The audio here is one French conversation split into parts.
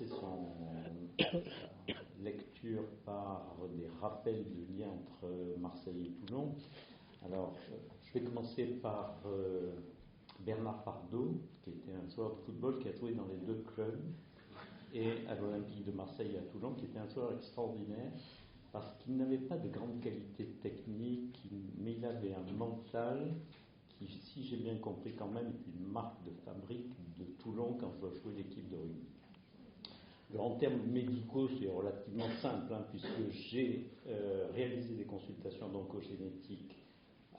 commencer son lecture par des rappels de liens entre Marseille et Toulon. Alors, je vais commencer par Bernard Pardoe, qui était un joueur de football qui a joué dans les deux clubs, et à l'Olympique de Marseille et à Toulon, qui était un joueur extraordinaire, parce qu'il n'avait pas de grande qualité technique, mais il avait un mental qui, si j'ai bien compris quand même, est une marque de fabrique de Toulon quand je dois jouer l'équipe de rugby. Alors, en termes médicaux, c'est relativement simple, puisque j'ai réalisé des consultations d'oncogénétique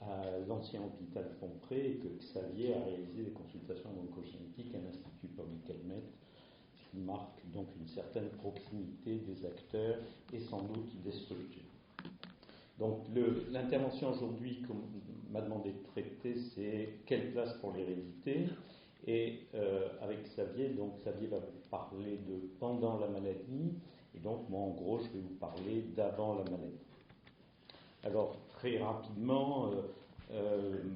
à l'ancien hôpital Fompré et que Xavier a réalisé des consultations d'oncogénétique à l'Institut Paul-Calmette, ce qui marque donc une certaine proximité des acteurs et sans doute des structures. Donc l'intervention aujourd'hui qu'on m'a demandé de traiter, c'est quelle place pour l'hérédité. Et avec Xavier, donc Xavier va vous parler de pendant la maladie, et donc moi en gros je vais vous parler d'avant la maladie. Alors très rapidement,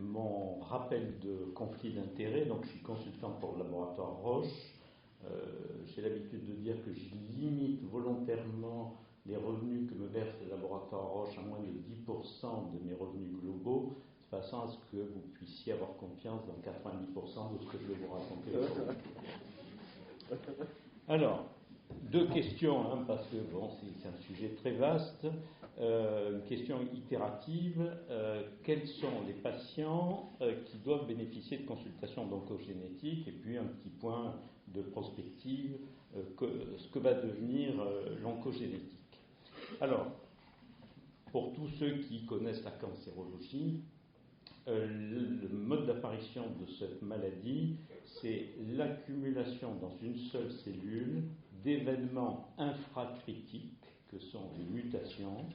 mon rappel de conflit d'intérêt, donc je suis consultant pour le laboratoire Roche. J'ai l'habitude de dire que je limite volontairement les revenus que me verse le laboratoire Roche à moins de 10% de mes revenus globaux, de façon à ce que vous puissiez avoir confiance dans 90% de ce que je vais vous raconter aujourd'hui. Alors, deux questions, parce que bon, c'est un sujet très vaste. Une question itérative. Quels sont les patients qui doivent bénéficier de consultations d'oncogénétique? Et puis un petit point de prospective, ce que va devenir l'oncogénétique. Alors, pour tous ceux qui connaissent la cancérologie, le mode d'apparition de cette maladie, c'est l'accumulation dans une seule cellule d'événements infracritiques, que sont les mutations,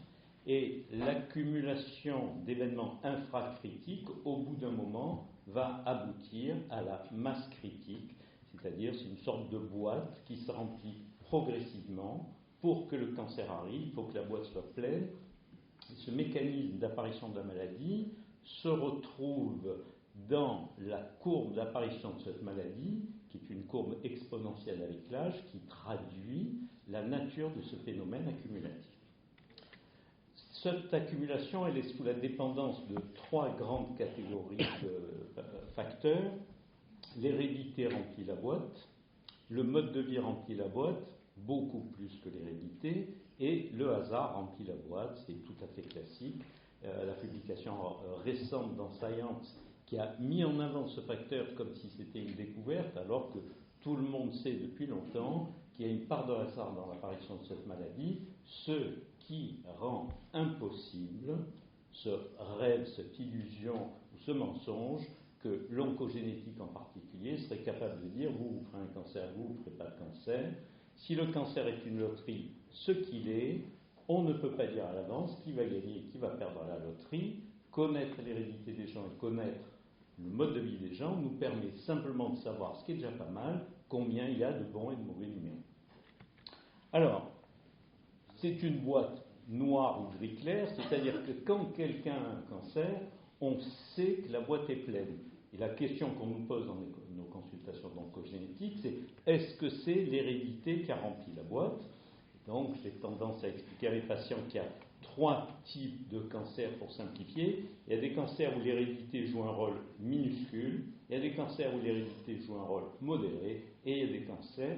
et l'accumulation d'événements infracritiques, au bout d'un moment, va aboutir à la masse critique, c'est-à-dire c'est une sorte de boîte qui se remplit progressivement. Pour que le cancer arrive, il faut que la boîte soit pleine. Et ce mécanisme d'apparition de la maladie se retrouve dans la courbe d'apparition de cette maladie, qui est une courbe exponentielle avec l'âge, qui traduit la nature de ce phénomène accumulatif. Cette accumulation, elle est sous la dépendance de trois grandes catégories de facteurs. L'hérédité remplit la boîte, le mode de vie remplit la boîte, beaucoup plus que l'hérédité, et le hasard remplit la boîte, c'est tout à fait classique. La publication récente dans Science qui a mis en avant ce facteur comme si c'était une découverte, alors que tout le monde sait depuis longtemps qu'il y a une part de hasard dans l'apparition de cette maladie, ce qui rend impossible ce rêve, cette illusion ou ce mensonge que l'oncogénétique en particulier serait capable de dire vous ferez un cancer, vous ne ferez pas de cancer. Si le cancer est une loterie, ce qu'il est, on ne peut pas dire à l'avance qui va gagner et qui va perdre à la loterie. Connaître l'hérédité des gens et connaître le mode de vie des gens nous permet simplement de savoir, ce qui est déjà pas mal, combien il y a de bons et de mauvais numéros. Alors, c'est une boîte noire ou gris clair, c'est-à-dire que quand quelqu'un a un cancer, on sait que la boîte est pleine. Et la question qu'on nous pose dans nos consultations d'oncogénétique, c'est est-ce que c'est l'hérédité qui a rempli la boîte? Donc, j'ai tendance à expliquer à mes patients qu'il y a trois types de cancers pour simplifier. Il y a des cancers où l'hérédité joue un rôle minuscule, il y a des cancers où l'hérédité joue un rôle modéré, et il y a des cancers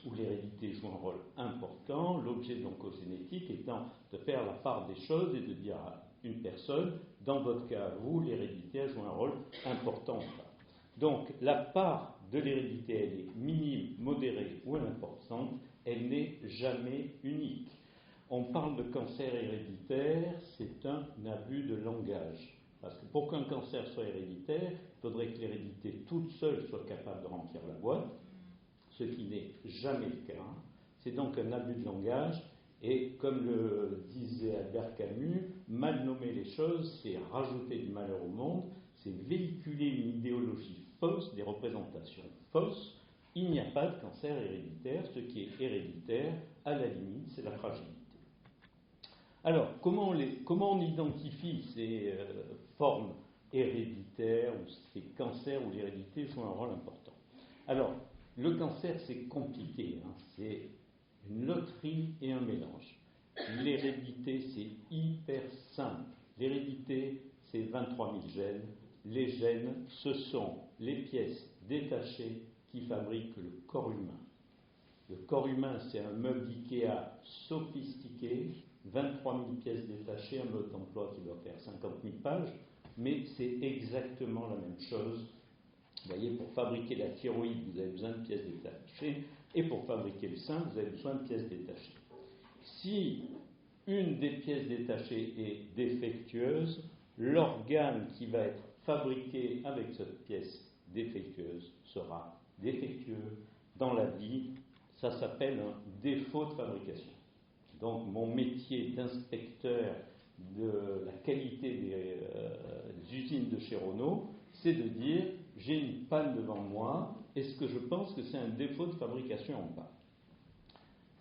où l'hérédité joue un rôle important. L'objet de l'oncogénétique étant de faire la part des choses et de dire à une personne, dans votre cas, vous, l'hérédité a joué un rôle important ou pas. Donc, la part de l'hérédité, elle est minime, modérée ou importante, elle n'est jamais unique. On parle de cancer héréditaire, c'est un abus de langage. Parce que pour qu'un cancer soit héréditaire, il faudrait que l'hérédité toute seule soit capable de remplir la boîte, ce qui n'est jamais le cas. C'est donc un abus de langage, et comme le disait Albert Camus, mal nommer les choses, c'est rajouter du malheur au monde, c'est véhiculer une idéologie fausse, des représentations fausses. Il n'y a pas de cancer héréditaire, ce qui est héréditaire, à la limite, c'est la fragilité. Alors, comment on identifie ces formes héréditaires ou ces cancers où l'hérédité joue un rôle important? Alors, le cancer, c'est compliqué, hein. C'est une loterie et un mélange. L'hérédité, c'est hyper simple. L'hérédité, c'est 23 000 gènes. Les gènes, ce sont les pièces détachées qui fabriquent le corps humain. Le corps humain, c'est un meuble Ikea sophistiqué, 23 000 pièces détachées, un mode d'emploi qui doit faire 50 000 pages, mais c'est exactement la même chose. Vous voyez, pour fabriquer la thyroïde, vous avez besoin de pièces détachées, et pour fabriquer le sein, vous avez besoin de pièces détachées. Si une des pièces détachées est défectueuse, l'organe qui va être fabriqué avec cette pièce défectueuse sera défectueux. Dans la vie, ça s'appelle un défaut de fabrication. Donc mon métier d'inspecteur de la qualité des usines de chez Renault, c'est de dire, j'ai une panne devant moi, est-ce que je pense que c'est un défaut de fabrication ou pas?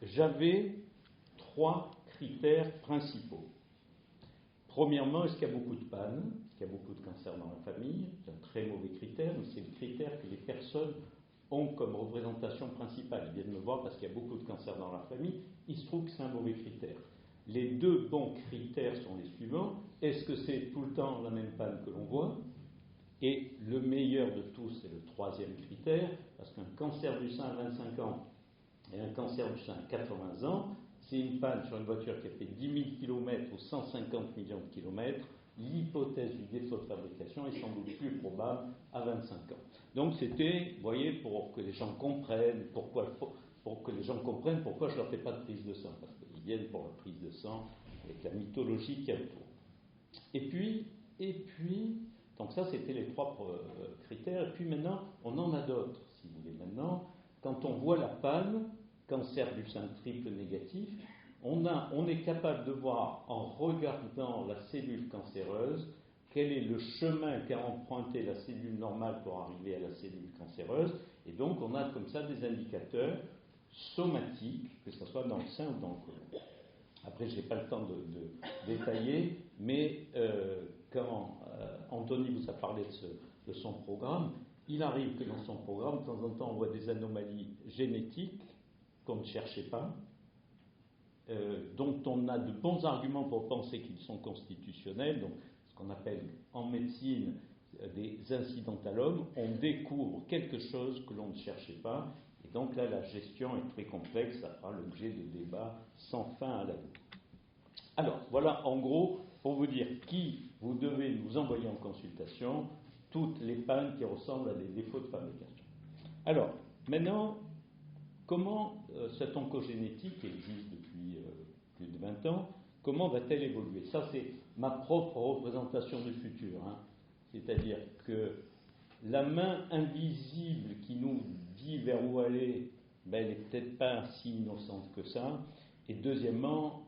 J'avais 3 critères principaux. Premièrement, est-ce qu'il y a beaucoup de pannes? Est-ce qu'il y a beaucoup de cancers dans la famille? C'est un très mauvais critère, mais c'est le critère que les personnes ont comme représentation principale. Ils viennent me voir parce qu'il y a beaucoup de cancers dans la famille. Il se trouve que c'est un mauvais critère. Les 2 bons critères sont les suivants. Est-ce que c'est tout le temps la même panne que l'on voit? Et le meilleur de tous, c'est le 3e critère, parce qu'un cancer du sein à 25 ans et un cancer du sein à 80 ans, c'est une panne sur une voiture qui a fait 10 000 km ou 150 millions de kilomètres. L'hypothèse du défaut de fabrication est sans doute plus probable à 25 ans. Donc c'était, vous voyez, pour que les gens comprennent pourquoi je ne leur fais pas de prise de sang, parce qu'ils viennent pour la prise de sang avec la mythologie qu'il y a autour. Et puis, donc ça c'était les 3 critères, et puis maintenant on en a d'autres, si vous voulez. Maintenant, quand on voit la panne, cancer du sein triple négatif, on est capable de voir en regardant la cellule cancéreuse quel est le chemin qu'a emprunté la cellule normale pour arriver à la cellule cancéreuse, et donc on a comme ça des indicateurs somatiques, que ce soit dans le sein ou dans le côlon. Après, je n'ai pas le temps de détailler, mais quand Anthony vous a parlé de son programme, il arrive que dans son programme, de temps en temps, on voit des anomalies génétiques qu'on ne cherchait pas, dont on a de bons arguments pour penser qu'ils sont constitutionnels, donc ce qu'on appelle en médecine des incidentalomes. On découvre quelque chose que l'on ne cherchait pas, et donc là la gestion est très complexe, ça fera l'objet de débats sans fin à l'avenir. Alors voilà en gros pour vous dire qui vous devez nous envoyer en consultation toutes les pannes qui ressemblent à des défauts de fabrication. Alors maintenant, comment cette oncogénétique qui existe depuis plus de 20 ans, comment va-t-elle évoluer? Ça, c'est ma propre représentation du futur. Hein. C'est-à-dire que la main invisible qui nous dit vers où aller, ben, elle n'est peut-être pas si innocente que ça. Et deuxièmement,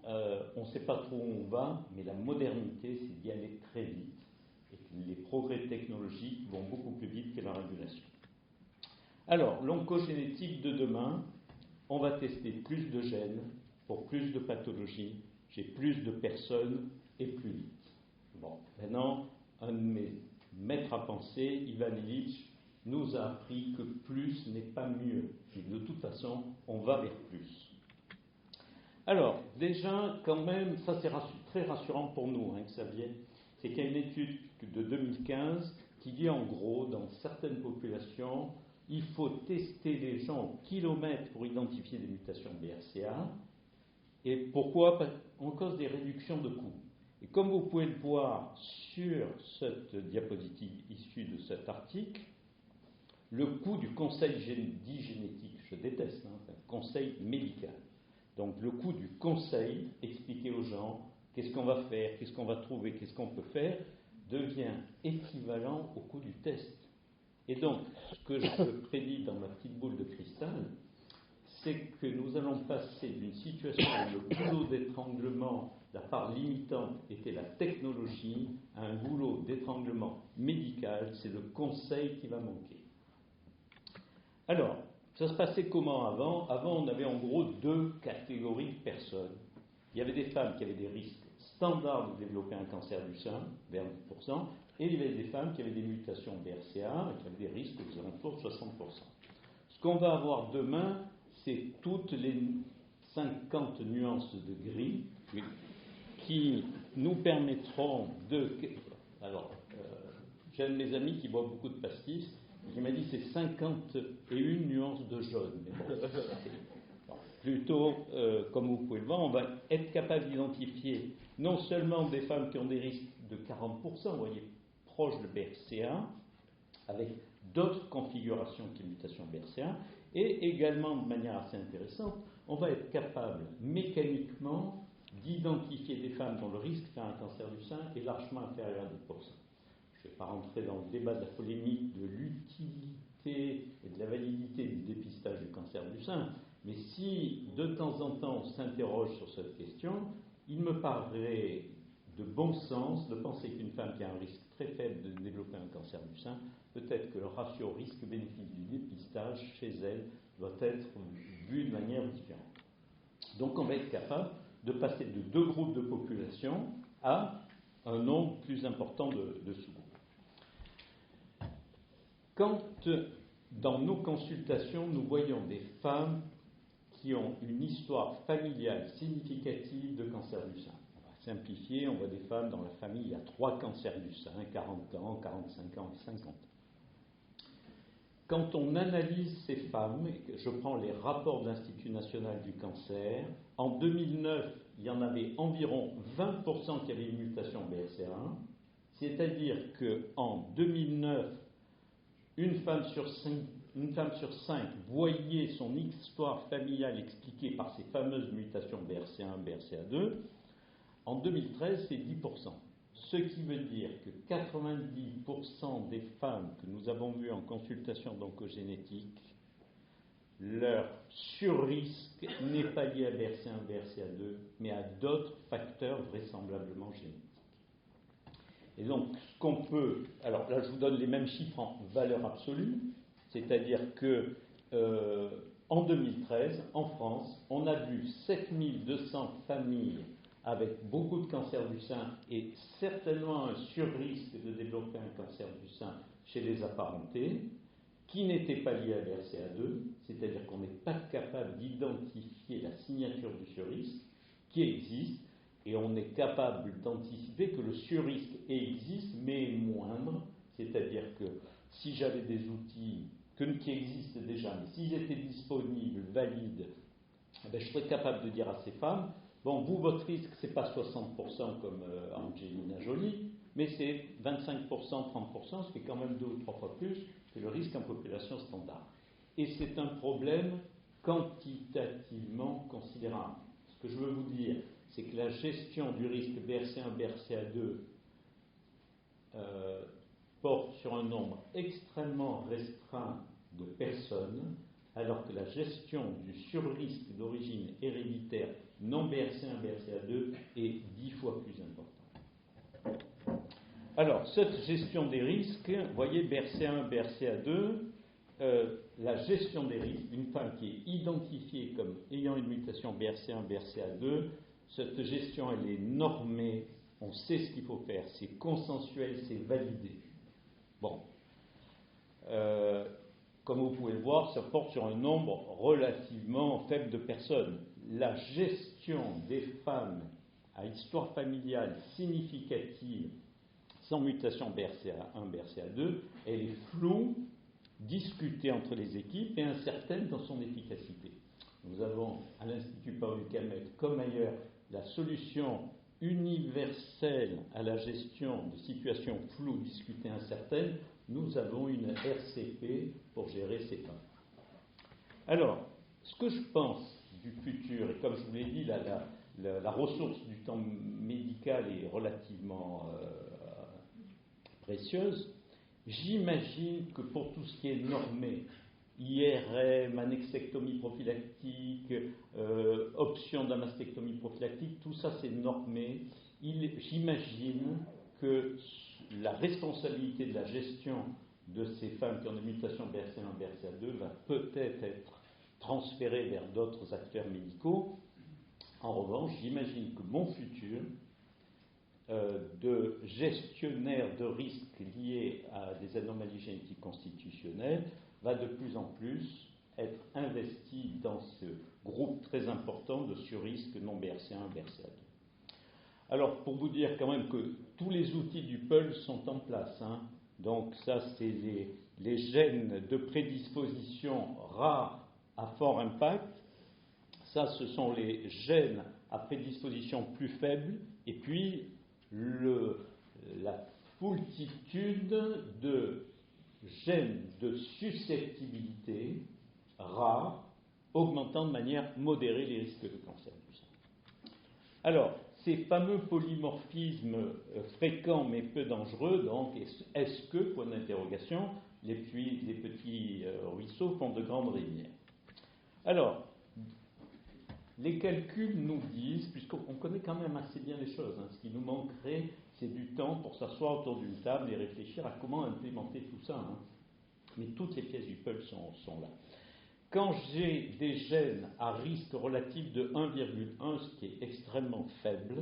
on ne sait pas trop où on va, mais la modernité, c'est d'y aller très vite. Et les progrès technologiques vont beaucoup plus vite que la régulation. Alors, l'oncogénétique de demain, on va tester plus de gènes pour plus de pathologies, chez plus de personnes et plus vite. Bon, maintenant, un de mes maîtres à penser, Ivan Illich, nous a appris que plus n'est pas mieux. Et de toute façon, on va vers plus. Alors, déjà, quand même, ça c'est très rassurant pour nous, hein, que ça vienne. C'est qu'il y a une étude de 2015 qui dit en gros, dans certaines populations, il faut tester les gens au kilomètre pour identifier des mutations BRCA. Et pourquoi? En cause des réductions de coûts. Et comme vous pouvez le voir sur cette diapositive issue de cet article, le coût du conseil dit génétique, je déteste, hein, c'est un conseil médical. Donc le coût du conseil, expliquer aux gens qu'est-ce qu'on va faire, qu'est-ce qu'on va trouver, qu'est-ce qu'on peut faire, devient équivalent au coût du test. Et donc, ce que je prédis dans ma petite boule de cristal, c'est que nous allons passer d'une situation où le goulot d'étranglement, la part limitante était la technologie, à un goulot d'étranglement médical, c'est le conseil qui va manquer. Alors, ça se passait comment avant? Avant, on avait en gros 2 catégories de personnes. Il y avait des femmes qui avaient des risques standards de développer un cancer du sein, vers 10%, et il y avait des femmes qui avaient des mutations BRCA et qui avaient des risques aux alentours de 60%. Ce qu'on va avoir demain, c'est toutes les 50 nuances de gris qui nous permettront de... Alors, j'ai un de mes amis qui boit beaucoup de pastis, qui m'a dit c'est 51 nuances de jaune. Mais bon, plutôt, comme vous pouvez le voir, on va être capable d'identifier non seulement des femmes qui ont des risques de 40%, vous voyez, proches de BRCA, avec d'autres configurations qui mutation BRCA, et également, de manière assez intéressante, on va être capable mécaniquement d'identifier des femmes dont le risque de faire un cancer du sein est largement inférieur à 10%. Je ne vais pas rentrer dans le débat de la polémique de l'utilité et de la validité du dépistage du cancer du sein, mais si de temps en temps on s'interroge sur cette question, il me paraît de bon sens de penser qu'une femme qui a un risque très faible de développer un cancer du sein, peut-être que le ratio risque-bénéfice du dépistage chez elle doit être vu de manière différente. Donc on va être capable de passer de 2 groupes de population à un nombre plus important de sous-groupes. Quand dans nos consultations nous voyons des femmes qui ont une histoire familiale significative de cancer du sein, on va simplifier, on voit des femmes dans la famille, il y a 3 cancers du sein, 40 ans, 45 ans, 50 ans. Quand on analyse ces femmes, je prends les rapports de l'Institut national du cancer, en 2009, il y en avait environ 20% qui avaient une mutation BRCA1, c'est-à-dire qu'en 2009, une femme sur 5 voyait son histoire familiale expliquée par ces fameuses mutations BRCA1, BRCA2. En 2013, c'est 10%. Ce qui veut dire que 90% des femmes que nous avons vues en consultation d'oncogénétique, leur surrisque n'est pas lié à BRCA1, BRCA2, mais à d'autres facteurs vraisemblablement génétiques. Et donc, ce qu'on peut... Alors là, je vous donne les mêmes chiffres en valeur absolue, c'est-à-dire que en 2013, en France, on a vu 7200 familles avec beaucoup de cancer du sein et certainement un surrisque de développer un cancer du sein chez les apparentés, qui n'était pas lié à BRCA2, c'est-à-dire qu'on n'est pas capable d'identifier la signature du surrisque, qui existe, et on est capable d'anticiper que le surrisque existe, mais est moindre, c'est-à-dire que si j'avais des outils qui existent déjà, mais s'ils étaient disponibles, valides, je serais capable de dire à ces femmes, bon, vous, votre risque, c'est pas 60% comme Angelina Jolie, mais c'est 25%, 30%, ce qui est quand même 2 ou 3 fois plus que le risque en population standard. Et c'est un problème quantitativement considérable. Ce que je veux vous dire, c'est que la gestion du risque BRCA1, BRCA2 porte sur un nombre extrêmement restreint de personnes, alors que la gestion du surrisque d'origine héréditaire non BRCA1, BRCA2 est 10 fois plus importante. Alors, cette gestion des risques, vous voyez, BRCA1, BRCA2, la gestion des risques, une femme qui est identifiée comme ayant une mutation BRCA1, BRCA2, cette gestion, elle est normée, on sait ce qu'il faut faire, c'est consensuel, c'est validé. Bon. Comme vous pouvez le voir, ça porte sur un nombre relativement faible de personnes. La gestion des femmes à histoire familiale significative sans mutation BRCA1, BRCA2, elle est floue, discutée entre les équipes et incertaine dans son efficacité. Nous avons à l'Institut Paoli-Calmette, comme ailleurs, la solution universelle à la gestion de situations floues, discutées, incertaines. Nous avons une RCP pour gérer ces femmes. Alors, ce que je pense du futur, et comme je vous l'ai dit, la ressource du temps médical est relativement précieuse, j'imagine que pour tout ce qui est normé, IRM, annexectomie prophylactique, option de la mastectomie prophylactique, tout ça c'est normé. J'imagine que la responsabilité de la gestion de ces femmes qui ont des mutations BRCA1, BRCA2 va peut-être être transférée vers d'autres acteurs médicaux. En revanche, j'imagine que mon futur de gestionnaire de risques liés à des anomalies génétiques constitutionnelles va de plus en plus être investis dans ce groupe très important de surrisques non BRCA1 et BRCA2. Alors, pour vous dire quand même que tous les outils du PUL sont en place, hein. Donc ça, c'est les gènes de prédisposition rares à fort impact. Ça, ce sont les gènes à prédisposition plus faible. Et puis, la foultitude de gènes de susceptibilité rares, augmentant de manière modérée les risques de cancer du sein. Alors, ces fameux polymorphismes fréquents mais peu dangereux, donc, est-ce que, point d'interrogation, les petits ruisseaux font de grandes rivières? Alors, les calculs nous disent, puisqu'on connaît quand même assez bien les choses, hein, ce qui nous manquerait, c'est du temps pour s'asseoir autour d'une table et réfléchir à comment implémenter tout ça. Hein. Mais toutes les pièces du puzzle sont là. Quand j'ai des gènes à risque relatif de 1,1, ce qui est extrêmement faible,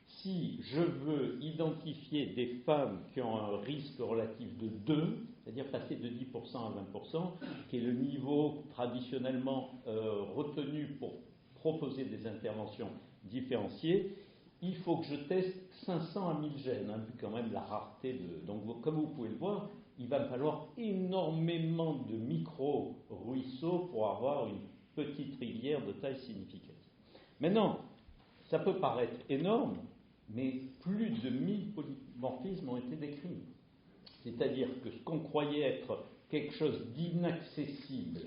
si je veux identifier des femmes qui ont un risque relatif de 2, c'est-à-dire passer de 10% à 20%, qui est le niveau traditionnellement retenu pour proposer des interventions différenciées, il faut que je teste 500 à 1000 gènes, hein, vu quand même la rareté de... Donc, comme vous pouvez le voir, il va me falloir énormément de micro-ruisseaux pour avoir une petite rivière de taille significative. Maintenant, ça peut paraître énorme, mais plus de 1000 polymorphismes ont été décrits. C'est-à-dire que ce qu'on croyait être quelque chose d'inaccessible,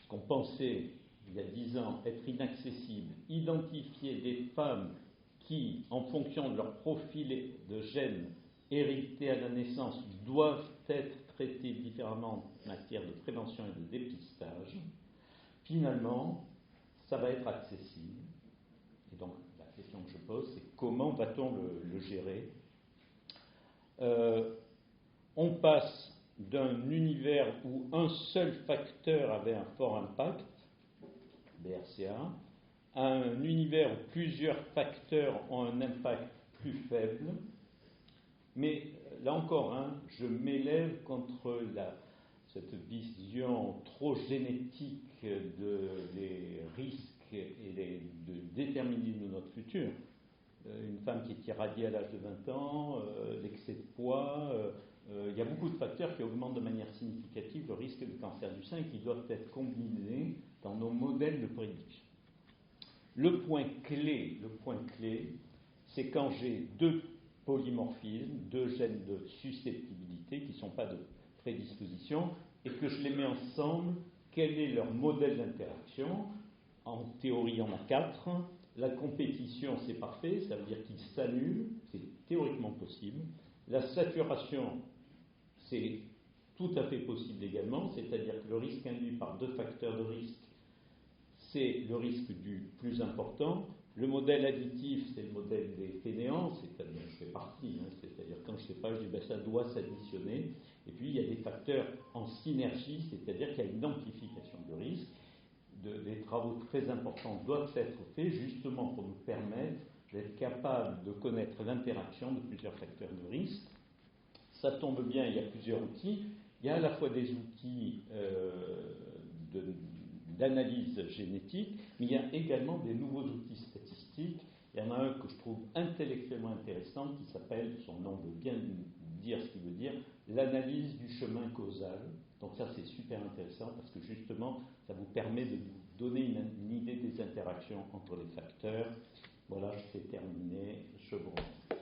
ce qu'on pensait il y a 10 ans être inaccessible, identifier des femmes qui, en fonction de leur profil de gènes hérités à la naissance, doivent être traitées différemment en matière de prévention et de dépistage, finalement, ça va être accessible. Et donc, la question que je pose, c'est comment va-t-on le gérer? On passe d'un univers où un seul facteur avait un fort impact, BRCA, à un univers où plusieurs facteurs ont un impact plus faible. Mais là encore, hein, je m'élève contre cette vision trop génétique des risques et de déterminisme de notre futur. Une femme qui est irradiée à l'âge de 20 ans, l'excès de poids, il y a beaucoup de facteurs qui augmentent de manière significative le risque de cancer du sein et qui doivent être combinés dans nos modèles de prédiction. Le point clé, c'est quand j'ai deux polymorphismes, deux gènes de susceptibilité qui ne sont pas de prédisposition, et que je les mets ensemble, quel est leur modèle d'interaction? En théorie, il y en a 4. La compétition, c'est parfait, ça veut dire qu'ils s'annulent, c'est théoriquement possible. La saturation, c'est tout à fait possible également, c'est-à-dire que le risque induit par deux facteurs de risque, c'est le risque du plus important. Le modèle additif, c'est le modèle des fainéants, c'est-à-dire je fais partie, hein, c'est-à-dire quand je ne sais pas, je dis ben, ça doit s'additionner. Et puis il y a des facteurs en synergie, c'est-à-dire qu'il y a une identification du risque. Des travaux très importants doivent être faits justement pour nous permettre d'être capables de connaître l'interaction de plusieurs facteurs de risque. Ça tombe bien, il y a plusieurs outils. Il y a à la fois des outils d'analyse génétique, mais il y a également des nouveaux outils statistiques. Il y en a un que je trouve intellectuellement intéressant qui s'appelle, son nom veut bien dire ce qu'il veut dire, l'analyse du chemin causal. Donc ça c'est super intéressant parce que justement ça vous permet de vous donner une idée des interactions entre les facteurs. Voilà, je t'ai terminé, je vous remercie.